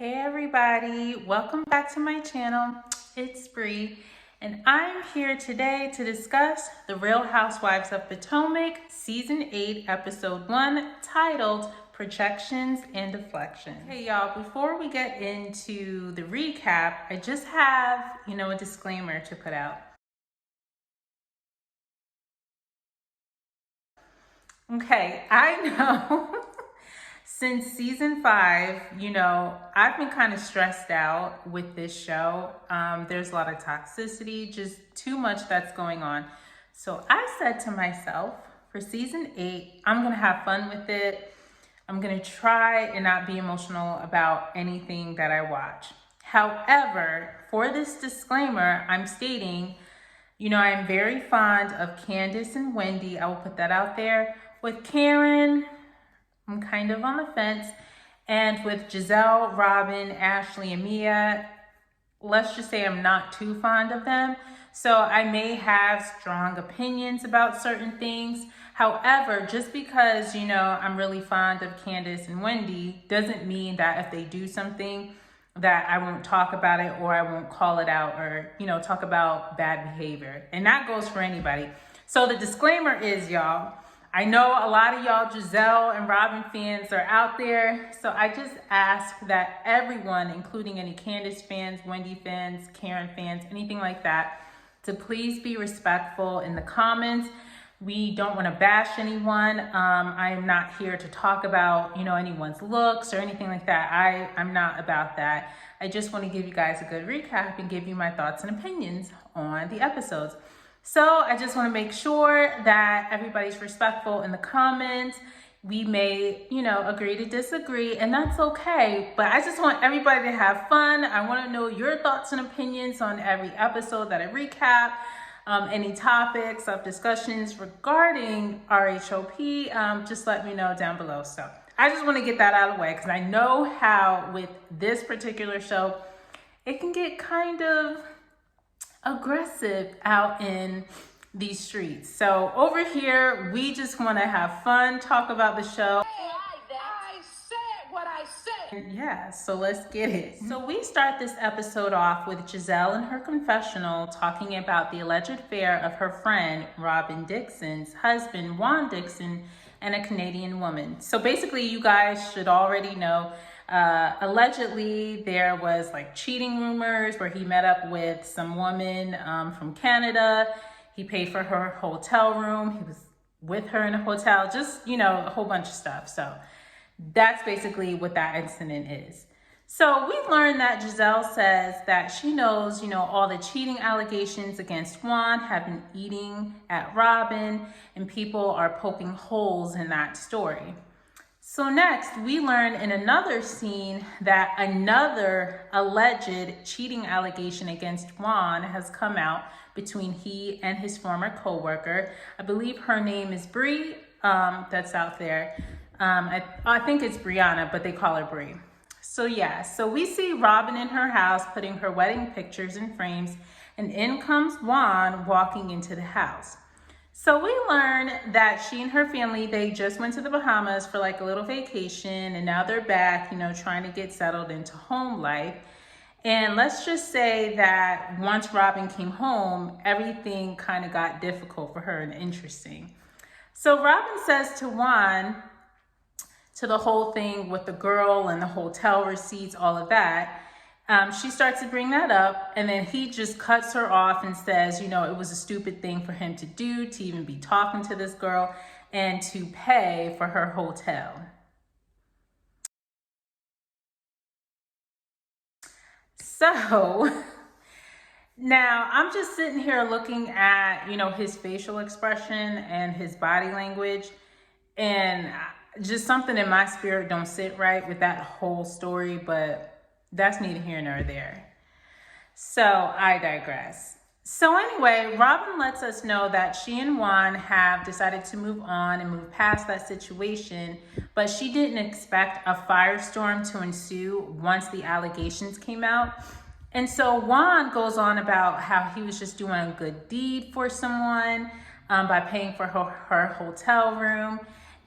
Hey everybody, welcome back to my channel. It's Bree and I'm here today to discuss the Real Housewives of Potomac Season 8 Episode 1 titled Projections and Deflections. Hey y'all, before we get into the recap, I just have, a disclaimer to put out. Okay, I know since season 5, I've been kind of stressed out with this show. There's a lot of toxicity, just too much that's going on. So I said to myself, for season 8, I'm going to have fun with it. I'm going to try and not be emotional about anything that I watch. However, for this disclaimer, I'm stating, I'm very fond of Candace and Wendy. I will put that out there. With Karen, I'm kind of on the fence. And with Giselle, Robin, Ashley, and Mia, let's just say I'm not too fond of them. So I may have strong opinions about certain things. However, just because, I'm really fond of Candace and Wendy doesn't mean that if they do something that I won't talk about it or I won't call it out or, talk about bad behavior. And that goes for anybody. So the disclaimer is, y'all, I know a lot of y'all Giselle and Robin fans are out there. So I just ask that everyone, including any Candace fans, Wendy fans, Karen fans, anything like that, to please be respectful in the comments. We don't want to bash anyone. I am not here to talk about, anyone's looks or anything like that. I'm not about that. I just want to give you guys a good recap and give you my thoughts and opinions on the episodes. So I just want to make sure that everybody's respectful in the comments. We may, agree to disagree, and that's okay. But I just want everybody to have fun. I want to know your thoughts and opinions on every episode that I recap. Any topics of discussions regarding RHOP, just let me know down below. So I just want to get that out of the way because I know how with this particular show, it can get kind of aggressive out in these streets. So over here, we just want to have fun, talk about the show. I said what I said. Yeah, so let's get it. So we start this episode off with Giselle in her confessional talking about the alleged affair of her friend Robin Dixon's husband, Juan Dixon, and a Canadian woman. So basically, you guys should already know, allegedly there was like cheating rumors where he met up with some woman from Canada. He paid for her hotel room. He was with her in a hotel, just, a whole bunch of stuff. So that's basically what that incident is. So we've learned that Giselle says that she knows, all the cheating allegations against Juan have been eating at Robin, and people are poking holes in that story. So next, we learn in another scene that another alleged cheating allegation against Juan has come out between he and his former co-worker. I believe her name is Bree, that's out there. I think it's Brianna, but they call her Bree. So yeah, so we see Robin in her house putting her wedding pictures in frames, and in comes Juan walking into the house. So we learn that she and her family, they just went to the Bahamas for like a little vacation, and now they're back, trying to get settled into home life. And let's just say that once Robin came home, everything kind of got difficult for her and interesting. So Robin says to Juan, to the whole thing with the girl and the hotel receipts, all of that, she starts to bring that up, and then he just cuts her off and says, it was a stupid thing for him to do, to even be talking to this girl and to pay for her hotel. So now I'm just sitting here looking at, his facial expression and his body language, and just something in my spirit don't sit right with that whole story, but that's neither here nor there. So I digress. So anyway, Robin lets us know that she and Juan have decided to move on and move past that situation, but she didn't expect a firestorm to ensue once the allegations came out. And so Juan goes on about how he was just doing a good deed for someone by paying for her hotel room.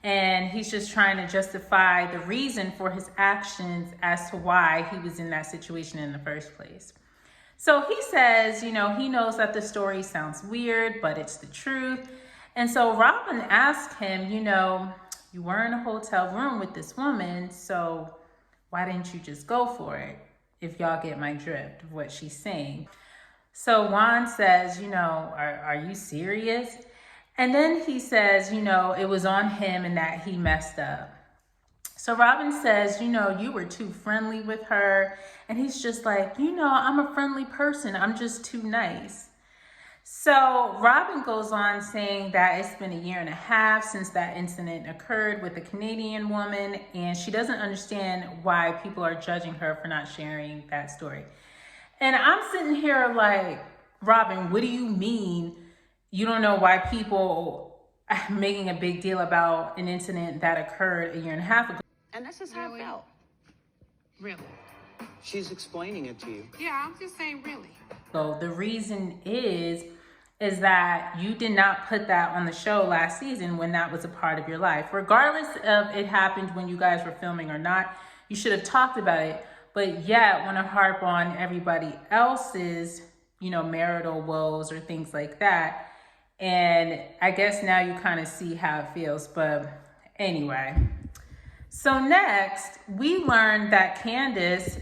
And he's just trying to justify the reason for his actions as to why he was in that situation in the first place. So he says, he knows that the story sounds weird, but it's the truth. And so Robin asked him, you were in a hotel room with this woman, so why didn't you just go for it? If y'all get my drift of what she's saying. So Juan says, are you serious? And then he says, it was on him and that he messed up. So Robin says, you were too friendly with her. And he's just like, I'm a friendly person. I'm just too nice. So Robin goes on saying that it's been 1.5 years since that incident occurred with the Canadian woman. And she doesn't understand why people are judging her for not sharing that story. And I'm sitting here like, Robin, what do you mean? You don't know why people are making a big deal about an incident that occurred 1.5 years ago. And this is how it felt. Really? She's explaining it to you. Yeah, I'm just saying really. So the reason is that you did not put that on the show last season when that was a part of your life. Regardless of it happened when you guys were filming or not, you should have talked about it. But yet want to harp on everybody else's, marital woes or things like that. And I guess now you kind of see how it feels. But anyway. So next, we learned that Candace,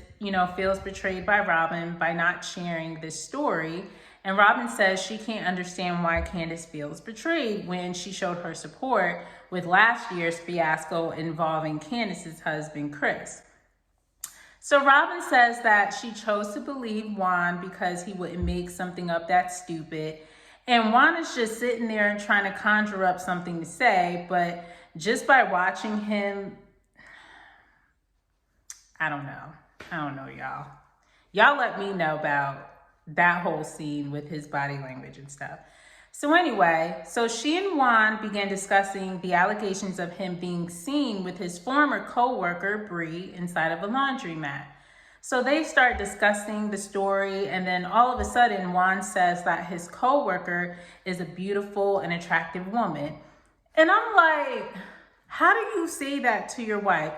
feels betrayed by Robin by not sharing this story. And Robin says she can't understand why Candace feels betrayed when she showed her support with last year's fiasco involving Candace's husband, Chris. So Robin says that she chose to believe Juan because he wouldn't make something up that stupid. And Juan is just sitting there and trying to conjure up something to say, but just by watching him, I don't know, y'all. Y'all let me know about that whole scene with his body language and stuff. So anyway, she and Juan began discussing the allegations of him being seen with his former co-worker, Bree, inside of a laundromat. So they start discussing the story, and then all of a sudden, Juan says that his co-worker is a beautiful and attractive woman. And I'm like, how do you say that to your wife?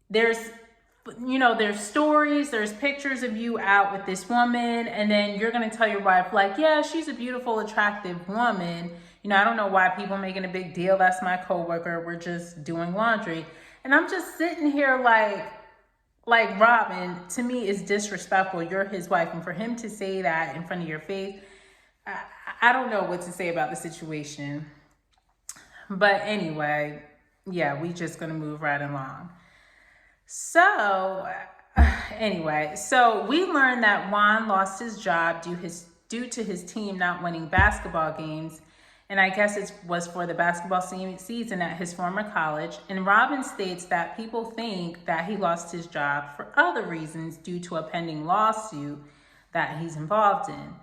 There's stories, there's pictures of you out with this woman, and then you're going to tell your wife, like, yeah, she's a beautiful, attractive woman. I don't know why people making a big deal. That's my coworker. We're just doing laundry. And I'm just sitting here like Robin, to me, is disrespectful. You're his wife. And for him to say that in front of your face, I don't know what to say about the situation. But anyway, yeah, we just going to move right along. So we learned that Juan lost his job due to his team not winning basketball games. And I guess it was for the basketball season at his former college. And Robin states that people think that he lost his job for other reasons due to a pending lawsuit that he's involved in.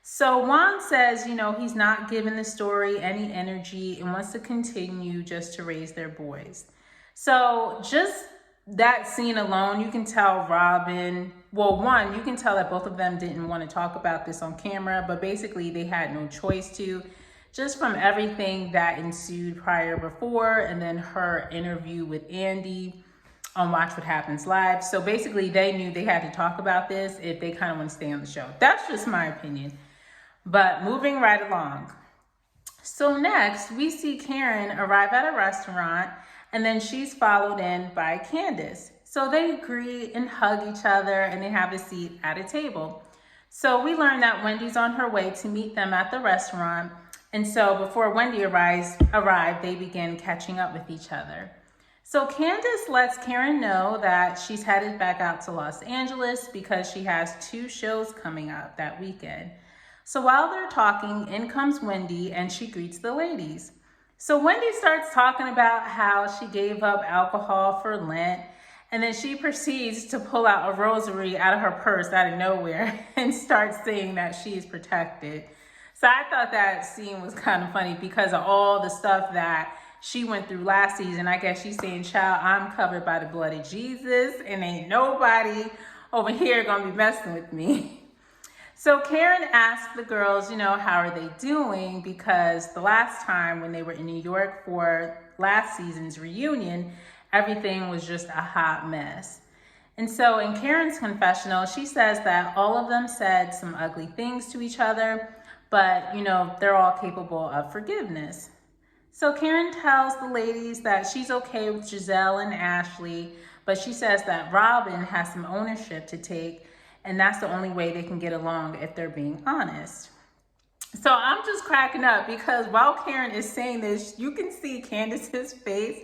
So Juan says, he's not giving the story any energy and wants to continue just to raise their boys. So just that scene alone, you can tell Robin, you can tell that both of them didn't want to talk about this on camera, but basically they had no choice to, just from everything that ensued before, and then her interview with Andy on Watch What Happens Live. So basically they knew they had to talk about this if they kind of want to stay on the show. That's just my opinion. But moving right along. So next, we see Karen arrive at a restaurant, and then she's followed in by Candace. So they greet and hug each other, and they have a seat at a table. So we learn that Wendy's on her way to meet them at the restaurant. And so before Wendy arrived, they begin catching up with each other. So Candace lets Karen know that she's headed back out to Los Angeles because she has 2 shows coming up that weekend. So while they're talking, in comes Wendy and she greets the ladies. So Wendy starts talking about how she gave up alcohol for Lent, and then she proceeds to pull out a rosary out of her purse out of nowhere and starts saying that she's protected. So I thought that scene was kind of funny because of all the stuff that she went through last season. I guess she's saying, child, I'm covered by the blood of Jesus and ain't nobody over here gonna be messing with me. So Karen asked the girls, how are they doing? Because the last time when they were in New York for last season's reunion, everything was just a hot mess. And so in Karen's confessional, she says that all of them said some ugly things to each other, but they're all capable of forgiveness. So Karen tells the ladies that she's okay with Giselle and Ashley, but she says that Robin has some ownership to take, and that's the only way they can get along if they're being honest. So I'm just cracking up because while Karen is saying this, you can see Candace's face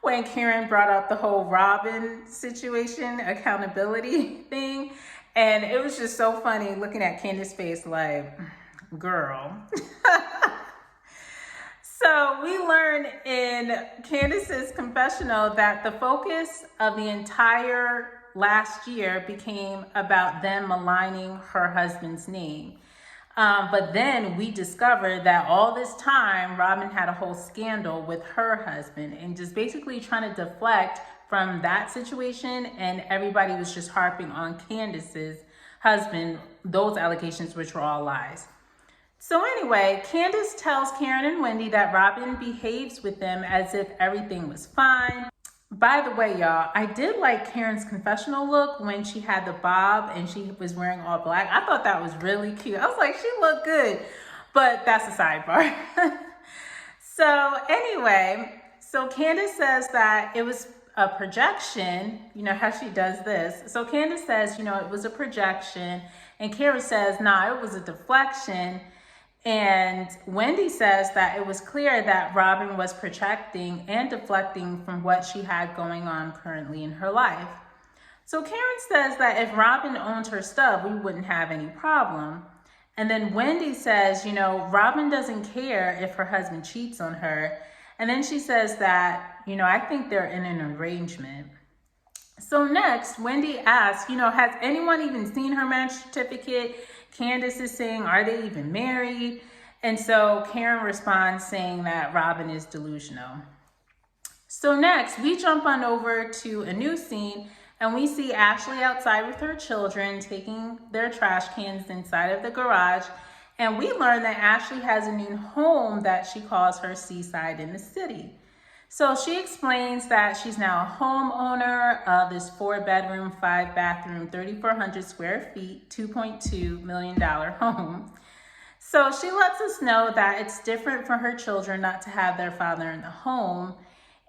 when Karen brought up the whole Robin situation, accountability thing. And it was just so funny looking at Candace's face like, girl. So we learn in Candace's confessional that the focus of the entire last year became about them maligning her husband's name. But then we discovered that all this time, Robin had a whole scandal with her husband and just basically trying to deflect from that situation. And everybody was just harping on Candace's husband, those allegations, which were all lies. So anyway, Candace tells Karen and Wendy that Robin behaves with them as if everything was fine. By the way, y'all, I did like Karen's confessional look when she had the bob and she was wearing all black. I thought that was really cute. I was like, she looked good, but that's a sidebar. So anyway, so Candace says that it was a projection, how she does this. So Candace says, it was a projection, and Karen says, nah, it was a deflection. And Wendy says that it was clear that Robin was projecting and deflecting from what she had going on currently in her life. So Karen says that if Robin owned her stuff, we wouldn't have any problem. And then Wendy says, Robin doesn't care if her husband cheats on her. And then she says that, I think they're in an arrangement. So next, Wendy asks, has anyone even seen her marriage certificate? Candace is saying, are they even married? And so Karen responds saying that Robin is delusional. So next, we jump on over to a new scene and we see Ashley outside with her children taking their trash cans inside of the garage. And we learn that Ashley has a new home that she calls her Seaside in the City. So she explains that she's now a homeowner of this 4-bedroom, 5-bathroom, 3,400 square feet, $2.2 million home. So she lets us know that it's different for her children not to have their father in the home.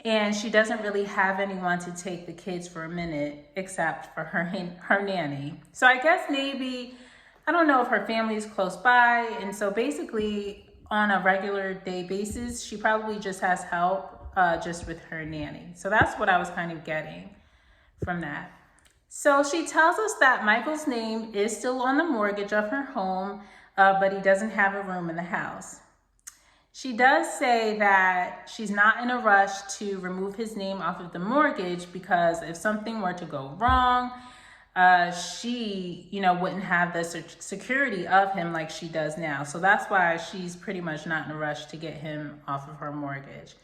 And she doesn't really have anyone to take the kids for a minute except for her nanny. So I guess maybe, I don't know if her family is close by. And so basically on a regular day basis, she probably just has help just with her nanny. So that's what I was kind of getting from that. So she tells us that Michael's name is still on the mortgage of her home, but he doesn't have a room in the house. She does say that she's not in a rush to remove his name off of the mortgage because if something were to go wrong, she, wouldn't have the security of him like she does now. So that's why she's pretty much not in a rush to get him off of her mortgage.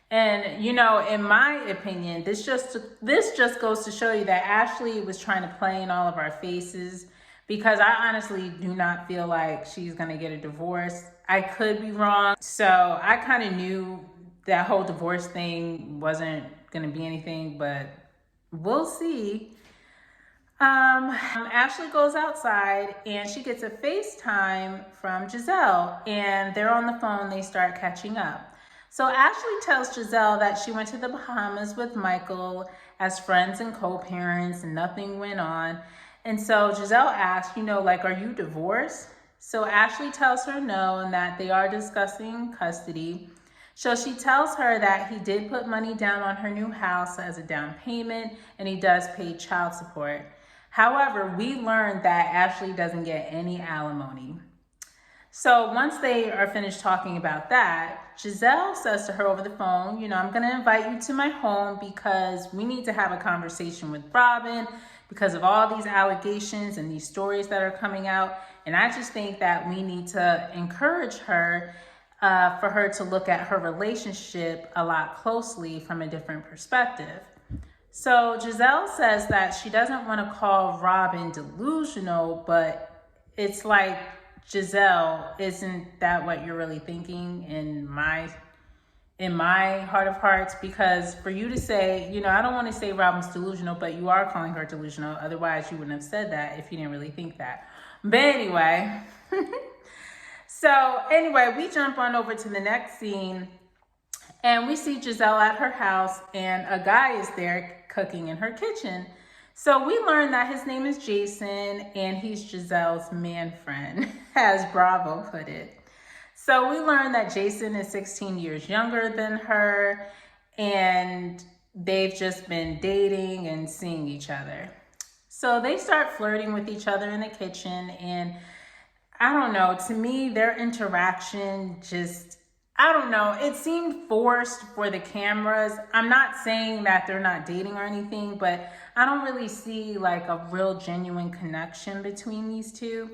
And, in my opinion, this just goes to show you that Ashley was trying to play in all of our faces because I honestly do not feel like she's going to get a divorce. I could be wrong. So I kind of knew that whole divorce thing wasn't going to be anything, but we'll see. Ashley goes outside and she gets a FaceTime from Giselle and they're on the phone. They start catching up. So Ashley tells Giselle that she went to the Bahamas with Michael as friends and co-parents and nothing went on. And so Giselle asks, are you divorced? So Ashley tells her no and that they are discussing custody. So she tells her that he did put money down on her new house as a down payment and he does pay child support. However, we learned that Ashley doesn't get any alimony. So once they are finished talking about that, Giselle says to her over the phone, I'm going to invite you to my home because we need to have a conversation with Robin because of all these allegations and these stories that are coming out. And I just think that we need to encourage her for her to look at her relationship a lot closely from a different perspective. So Giselle says that she doesn't want to call Robin delusional, but it's like, Giselle, isn't that what you're really thinking in my in my heart of hearts, because for you to say, I don't want to say Robin's delusional, but you are calling her delusional. Otherwise, you wouldn't have said that if you didn't really think that. But anyway, so anyway, we jump on over to the next scene and we see Giselle at her house and a guy is there cooking in her kitchen. So we learn that his name is Jason and he's Giselle's man friend, as Bravo put it. So we learned that Jason is 16 years younger than her and they've just been dating and seeing each other. So they start flirting with each other in the kitchen, and I don't know, to me, their interaction just, I don't know, it seemed forced for the cameras. I'm not saying that they're not dating or anything, but I don't really see like a real genuine connection between these two.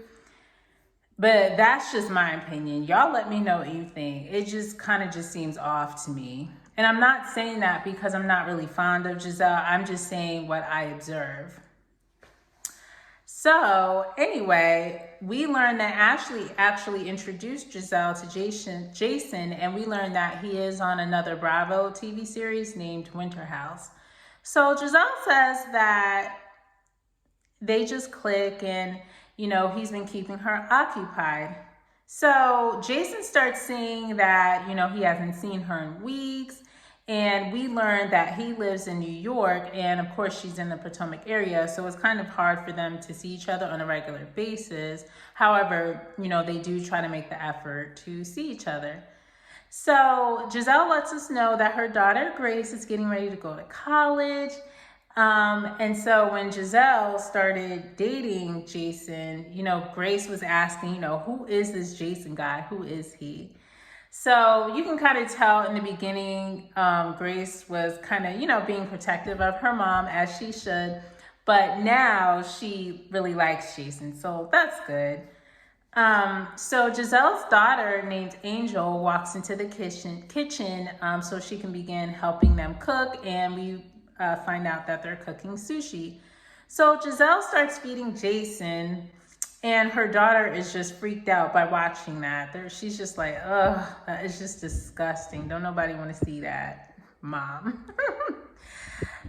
But that's just my opinion. Y'all let me know what you think. It just kind of just seems off to me. And I'm not saying that because I'm not really fond of Giselle. I'm just saying what I observe. So anyway, we learned that Ashley actually introduced Giselle to Jason, and we learned that he is on another Bravo TV series named Winter House. So Giselle says that they just click and, he's been keeping her occupied. So Jason starts saying that, he hasn't seen her in weeks. And we learned that he lives in New York, and of course she's in the Potomac area, so it's kind of hard for them to see each other on a regular basis. However, they do try to make the effort to see each other. So Giselle lets us know that her daughter Grace is getting ready to go to college. And so when Giselle started dating Jason, Grace was asking, who is this Jason guy? Who is he? So you can kind of tell in the beginning, Grace was kind of, being protective of her mom, as she should. But now she really likes Jason, so that's good. So Giselle's daughter, named Angel, walks into the kitchen so she can begin helping them cook. And we find out that they're cooking sushi. So Giselle starts feeding Jason. And her daughter is just freaked out by watching that. She's just like, ugh, that is just disgusting. Don't nobody want to see that, Mom.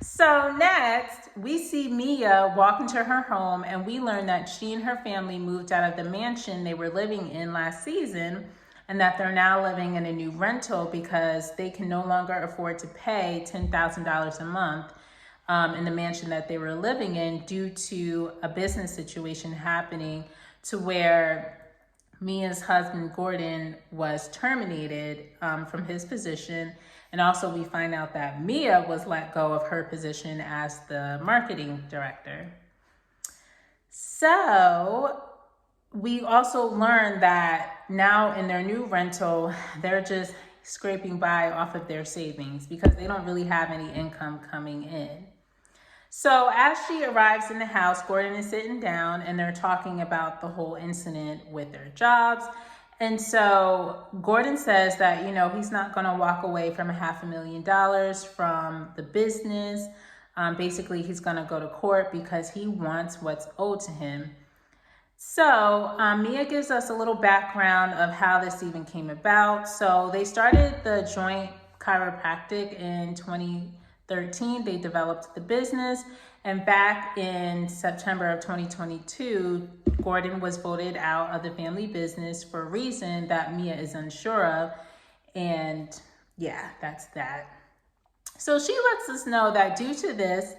So next, we see Mia walk into her home, and we learn that she and her family moved out of the mansion they were living in last season, and that they're now living in a new rental because they can no longer afford to pay $10,000 a month in the mansion that they were living in due to a business situation happening to where Mia's husband, Gordon, was terminated from his position. And also we find out that Mia was let go of her position as the marketing director. So we also learned that now in their new rental, they're just scraping by off of their savings because they don't really have any income coming in. So as she arrives in the house, Gordon is sitting down and they're talking about the whole incident with their jobs. And so Gordon says that, he's not going to walk away from $500,000 from the business. Basically, he's going to go to court because he wants what's owed to him. So Mia gives us a little background of how this even came about. So they started the joint chiropractic in 2013. They developed the business, and back in September of 2022, Gordon was voted out of the family business for a reason that Mia is unsure of. And yeah, that's that. So she lets us know that due to this,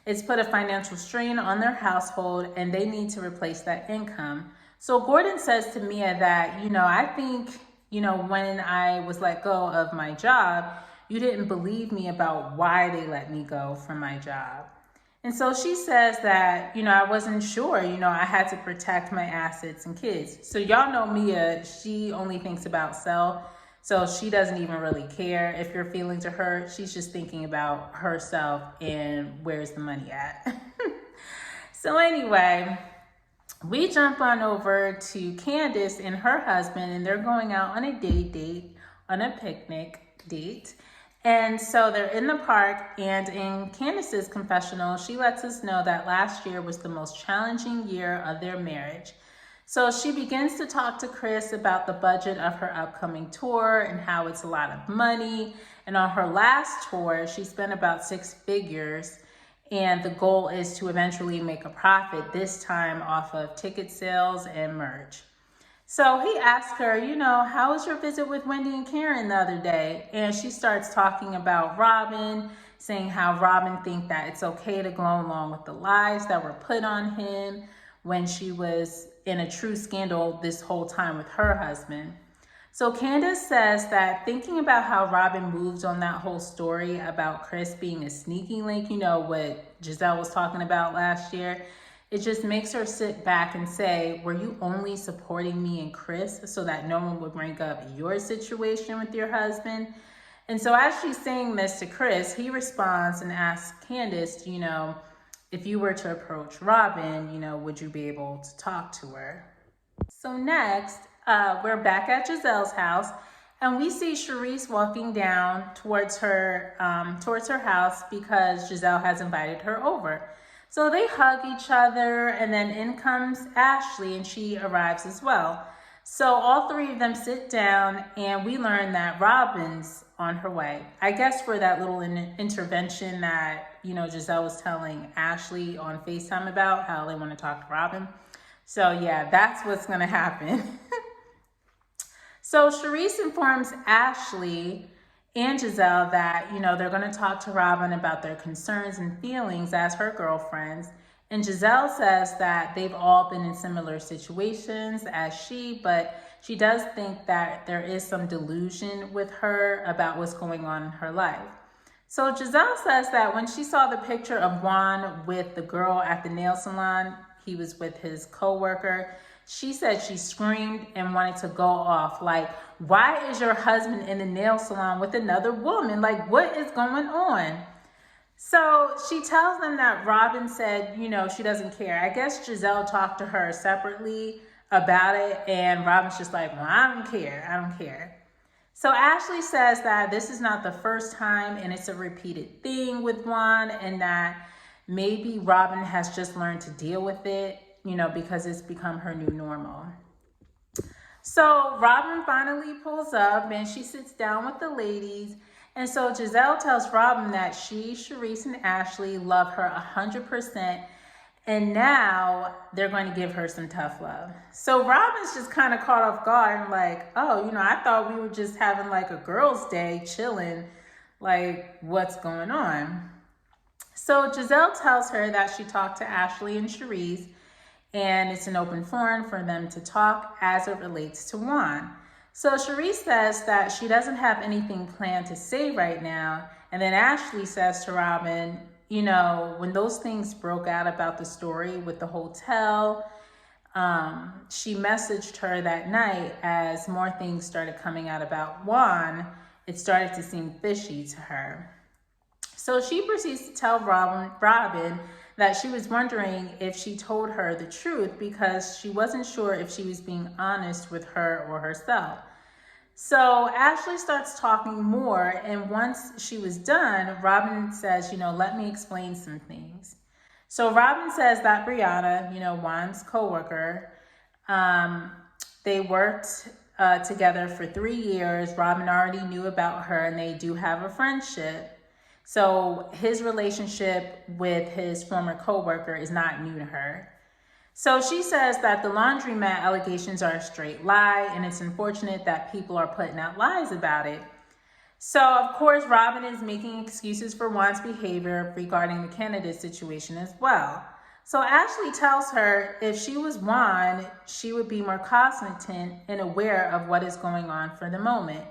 it's put a financial strain on their household and they need to replace that income. So Gordon says to Mia that, I think, when I was let go of my job, you didn't believe me about why they let me go from my job. And so she says that, I wasn't sure, I had to protect my assets and kids. So y'all know Mia, she only thinks about self. So she doesn't even really care if your feelings are hurt. She's just thinking about herself and where's the money at. So anyway, we jump on over to Candace and her husband, and they're going out on a picnic date. And so they're in the park, and in Candace's confessional, she lets us know that last year was the most challenging year of their marriage. So she begins to talk to Chris about the budget of her upcoming tour and how it's a lot of money. And on her last tour, she spent about 6 figures. And the goal is to eventually make a profit, this time off of ticket sales and merch. So he asked her, how was your visit with Wendy and Karen the other day? And she starts talking about Robin, saying how Robin think that it's okay to go along with the lies that were put on him when she was in a true scandal this whole time with her husband. So Candace says that thinking about how Robin moved on that whole story about Chris being a sneaky link, what Giselle was talking about last year, it just makes her sit back and say, were you only supporting me and Chris so that no one would bring up your situation with your husband? And so as she's saying this to Chris, he responds and asks Candace, if you were to approach Robin, would you be able to talk to her? So next, we're back at Giselle's house, and we see Charisse walking down towards her house because Giselle has invited her over. So they hug each other, and then in comes Ashley, and she arrives as well. So all three of them sit down, and we learn that Robin's on her way. I guess for that little intervention that, Giselle was telling Ashley on FaceTime about, how they want to talk to Robin. So yeah, that's what's going to happen. So Charisse informs Ashley and Giselle that, they're going to talk to Robin about their concerns and feelings as her girlfriends. And Giselle says that they've all been in similar situations as she, but she does think that there is some delusion with her about what's going on in her life. So Giselle says that when she saw the picture of Juan with the girl at the nail salon, he was with his coworker, she said she screamed and wanted to go off. Like, why is your husband in the nail salon with another woman? Like, what is going on? So she tells them that Robin said, she doesn't care. I guess Giselle talked to her separately about it, and Robin's just like, well, I don't care. So Ashley says that this is not the first time, and it's a repeated thing with Juan, and that maybe Robin has just learned to deal with it, because it's become her new normal. So Robin finally pulls up, and she sits down with the ladies. And so Giselle tells Robin that she, Charisse, and Ashley love her 100%. And now they're going to give her some tough love. So Robin's just kind of caught off guard and like, oh, I thought we were just having like a girls' day, chilling. Like, what's going on? So Giselle tells her that she talked to Ashley and Charisse, and it's an open forum for them to talk as it relates to Juan. So Charisse says that she doesn't have anything planned to say right now. And then Ashley says to Robin, when those things broke out about the story with the hotel, she messaged her that night as more things started coming out about Juan. It started to seem fishy to her. So she proceeds to tell Robin that she was wondering if she told her the truth because she wasn't sure if she was being honest with her or herself. So Ashley starts talking more, and once she was done, Robin says, let me explain some things. So Robin says that Brianna, Juan's coworker, they worked together for 3 years. Robin already knew about her, and they do have a friendship. So his relationship with his former coworker is not new to her. So she says that the laundromat allegations are a straight lie, and it's unfortunate that people are putting out lies about it. So, of course, Robin is making excuses for Juan's behavior regarding the candidate situation as well. So Ashley tells her if she was Juan, she would be more cognizant and aware of what is going on for the moment.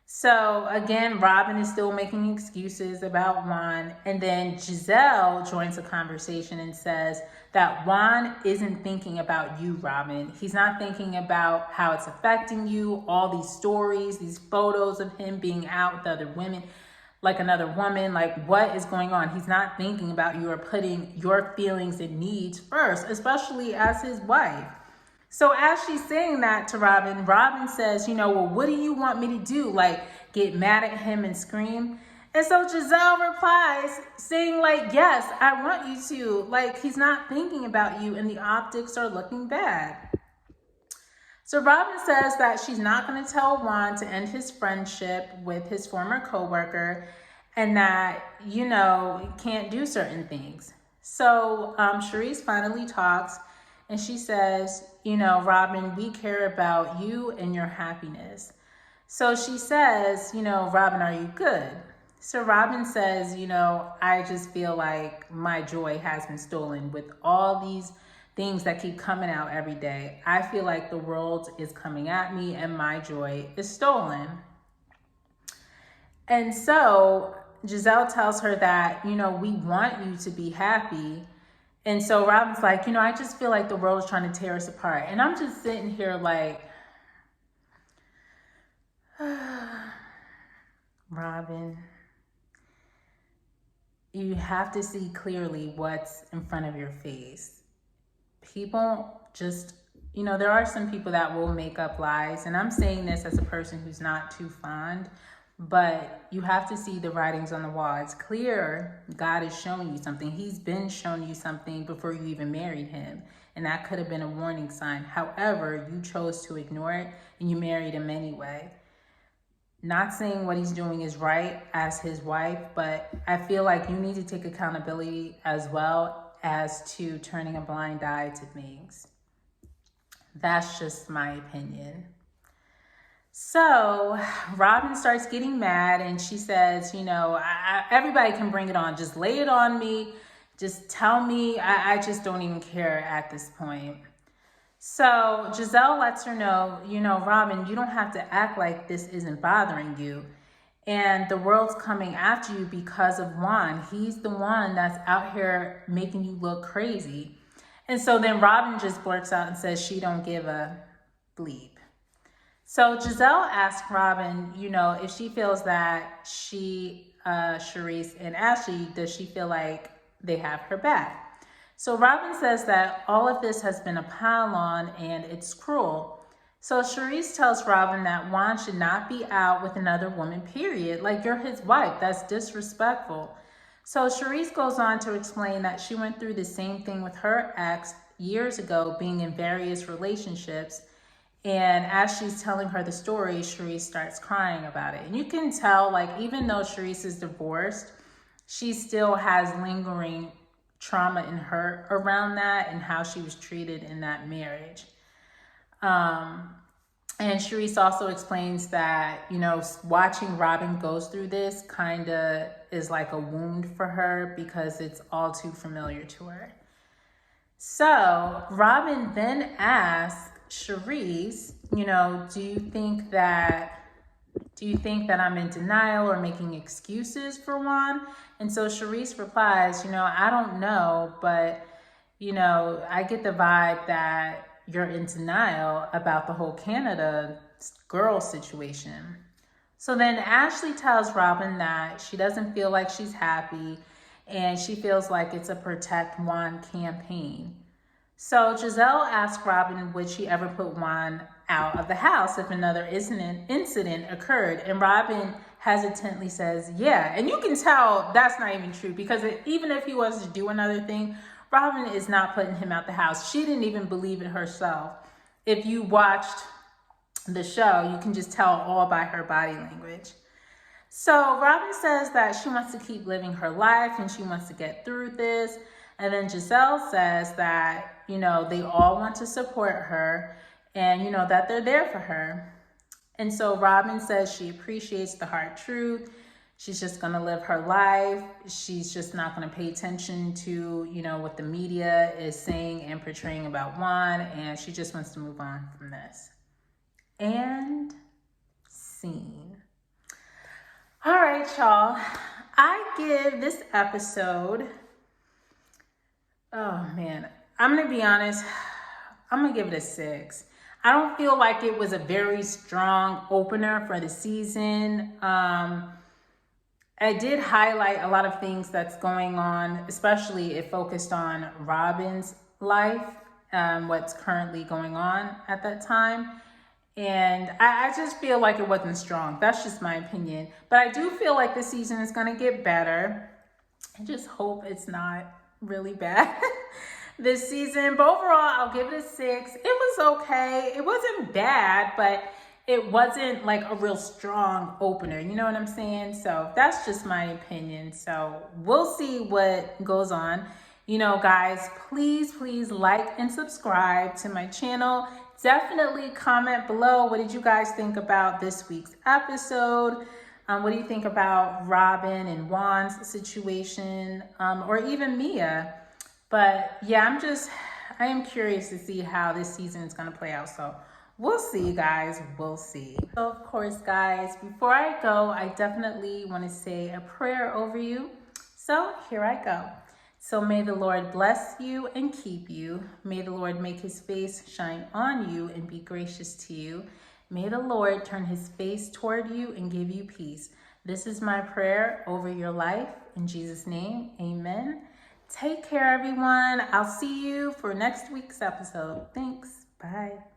So again, Robin is still making excuses about Juan. And then Giselle joins the conversation and says that Juan isn't thinking about you, Robin. He's not thinking about how it's affecting you, all these stories, these photos of him being out with other women, like another woman, like what is going on? He's not thinking about you or putting your feelings and needs first, especially as his wife. So as she's saying that to Robin, Robin says, well, what do you want me to do? Like, get mad at him and scream? And so Giselle replies saying like, yes, I want you to. Like, he's not thinking about you and the optics are looking bad. So Robin says that she's not going to tell Juan to end his friendship with his former coworker and that, you know, he can't do certain things. So Charisse finally talks and she says, you know, Robin, we care about you and your happiness. So she says, you know, Robin, are you good? So Robin says, you know, I just feel like my joy has been stolen with all these things that keep coming out every day. I feel like the world is coming at me and my joy is stolen. And so Giselle tells her that, you know, we want you to be happy. And so Robin's like, you know, I just feel like the world is trying to tear us apart. And I'm just sitting here like, Robin, you have to see clearly what's in front of your face. People just, you know, there are some people that will make up lies. And I'm saying this as a person who's not too fond, but you have to see the writings on the wall. It's clear God is showing you something. He's been showing you something before you even married him. And that could have been a warning sign. However, you chose to ignore it and you married him anyway. Not saying what he's doing is right as his wife, but I feel like you need to take accountability as well as to turning a blind eye to things. That's just my opinion. So Robin starts getting mad and she says, you know, everybody can bring it on. Just lay it on me. Just tell me. I just don't even care at this point. So Giselle lets her know, you know, Robin, you don't have to act like this isn't bothering you. And the world's coming after you because of Juan. He's the one that's out here making you look crazy. And so then Robin just blurts out and says she don't give a bleep. So Giselle asks Robin, you know, if she feels that Charisse and Ashley, does she feel like they have her back? So Robin says that all of this has been a pile on and it's cruel. So Charisse tells Robin that Juan should not be out with another woman, period. Like, you're his wife. That's disrespectful. So Charisse goes on to explain that she went through the same thing with her ex years ago, being in various relationships. And as she's telling her the story, Charisse starts crying about it. And you can tell, like, even though Charisse is divorced, she still has lingering trauma and hurt around that and how she was treated in that marriage. And Charisse also explains that, you know, watching Robin goes through this kind of is like a wound for her because it's all too familiar to her. So Robin then asks Charisse, you know, do you think that I'm in denial or making excuses for Juan? And so Charisse replies, you know, I don't know, but, you know, I get the vibe that you're in denial about the whole Canada girl situation. So then Ashley tells Robin that she doesn't feel like she's happy and she feels like it's a protect Juan campaign. So Giselle asks Robin, would she ever put Juan out of the house if another incident occurred? And Robin hesitantly says, yeah. And you can tell that's not even true because even if he was to do another thing, Robin is not putting him out the house. She didn't even believe it herself. If you watched the show, you can just tell all by her body language. So Robin says that she wants to keep living her life and she wants to get through this. And then Giselle says that, you know, they all want to support her and, you know, that they're there for her. And so Robin says she appreciates the hard truth. She's just going to live her life. She's just not going to pay attention to, you know, what the media is saying and portraying about Juan. And she just wants to move on from this. And scene. All right, y'all. I give this episode, oh man, I'm going to be honest. I'm going to give it a 6. I don't feel like it was a very strong opener for the season. I did highlight a lot of things that's going on, especially it focused on Robin's life, what's currently going on at that time. And I just feel like it wasn't strong. That's just my opinion. But I do feel like the season is going to get better. I just hope it's not really bad. this season. But overall, I'll give it a 6. It was okay. It wasn't bad, but it wasn't like a real strong opener. You know what I'm saying? So that's just my opinion. So we'll see what goes on. You know, guys, please like and subscribe to my channel. Definitely comment below. What did you guys think about this week's episode? What do you think about Robin and Juan's situation, or even Mia? But yeah, I am curious to see how this season is going to play out. So we'll see, guys. We'll see. So of course, guys, before I go, I definitely want to say a prayer over you. So here I go. So may the Lord bless you and keep you. May the Lord make his face shine on you and be gracious to you. May the Lord turn his face toward you and give you peace. This is my prayer over your life. In Jesus' name, amen. Take care, everyone. I'll see you for next week's episode. Thanks. Bye.